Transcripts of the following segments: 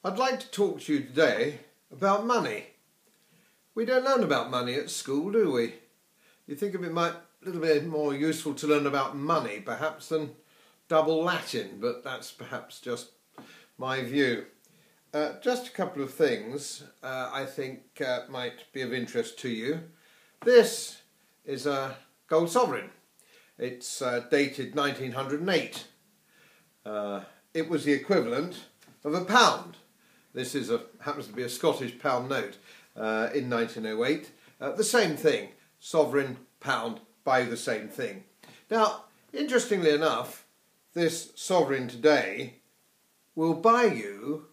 I'd like to talk to you today about money. We don't learn about money at school, do we? You think it might be a little bit more useful to learn about money perhaps than double Latin, but that's perhaps just my view. Just a couple of things I think might be of interest to you. This is a gold sovereign. It's dated 1908. It was the equivalent of a pound. This happens to be a Scottish pound note in 1908. The same thing, sovereign, pound, buy the same thing. Now, interestingly enough, this sovereign today will buy you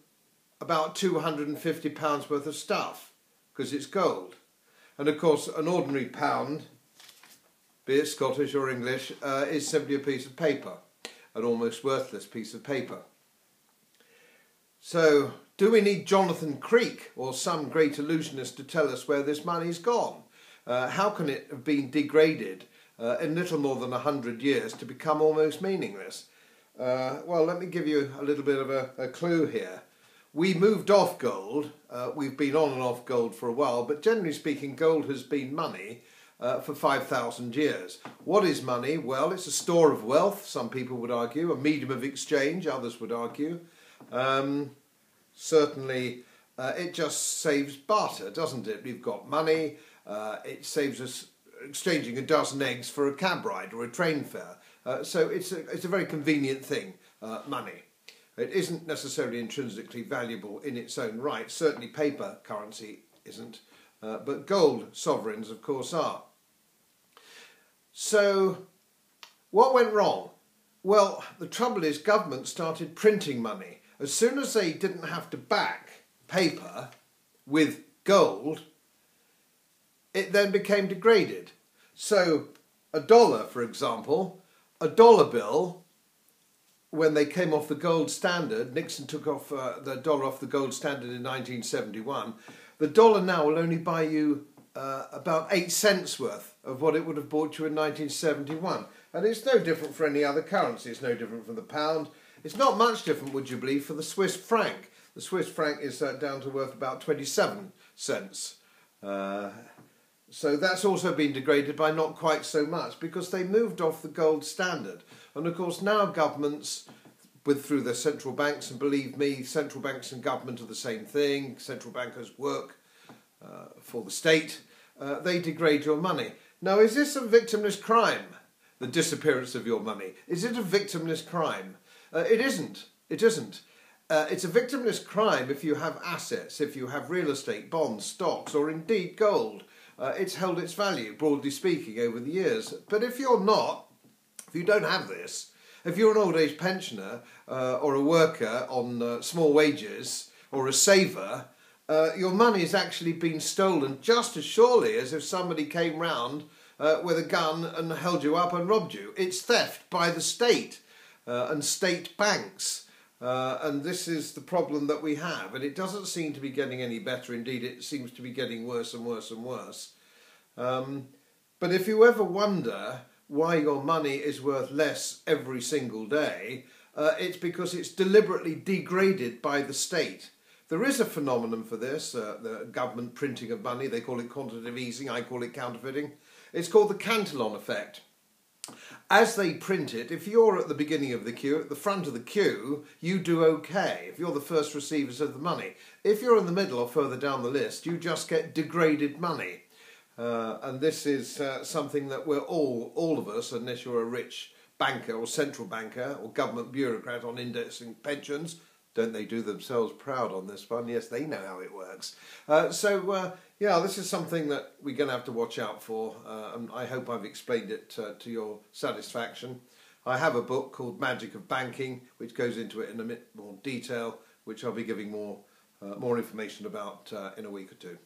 about £250 worth of stuff because it's gold. And of course, an ordinary pound, be it Scottish or English, is simply a piece of paper, an almost worthless piece of paper. So, do we need Jonathan Creek or some great illusionist to tell us where this money's gone? How can it have been degraded in little more than 100 years to become almost meaningless? Well, let me give you a little bit of a clue here. We moved off gold. We've been on and off gold for a while, but generally speaking, gold has been money for 5,000 years. What is money? Well, it's a store of wealth, some people would argue, a medium of exchange, others would argue. Certainly, it just saves barter, doesn't it? We've got money, it saves us exchanging a dozen eggs for a cab ride or a train fare. So it's a very convenient thing, money. It isn't necessarily intrinsically valuable in its own right. Certainly paper currency isn't, but gold sovereigns, of course, are. So, what went wrong? Well, the trouble is government started printing money. As soon as they didn't have to back paper with gold, it then became degraded. So a dollar, for example, a dollar bill, when they came off the gold standard, Nixon took off the dollar off the gold standard in 1971, the dollar now will only buy you about 8 cents worth of what it would have bought you in 1971. And it's no different for any other currency. It's no different from the pound. It's not much different, would you believe, for the Swiss franc. The Swiss franc is down to worth about 27 cents. So that's also been degraded by not quite so much because they moved off the gold standard. And of course now governments, through their central banks, and believe me, central banks and government are the same thing, central bankers work for the state, they degrade your money. Now, is this a victimless crime, the disappearance of your money? Is it a victimless crime? It isn't. It isn't. It's a victimless crime if you have assets, if you have real estate, bonds, stocks, or indeed gold. It's held its value, broadly speaking, over the years. But if you're not, if you don't have this, if you're an old age pensioner or a worker on small wages or a saver, your money's actually been stolen just as surely as if somebody came round with a gun and held you up and robbed you. It's theft by the state. And state banks, and this is the problem that we have, and it doesn't seem to be getting any better. Indeed, it seems to be getting worse and worse and worse. But if you ever wonder why your money is worth less every single day, it's because it's deliberately degraded by the state. There is a phenomenon for this, the government printing of money. They call it quantitative easing, I call it counterfeiting. It's called the Cantillon effect. As they print it, if you're at the beginning of the queue, at the front of the queue, you do okay, if you're the first receivers of the money. If you're in the middle or further down the list, you just get degraded money. And this is something that we're all of us, unless you're a rich banker or central banker or government bureaucrat on indexing pensions. Don't they do themselves proud on this one? Yes, they know how it works. Yeah, this is something that we're going to have to watch out for, and I hope I've explained it to your satisfaction. I have a book called Magic of Banking, which goes into it in a bit more detail, which I'll be giving more information about in a week or two.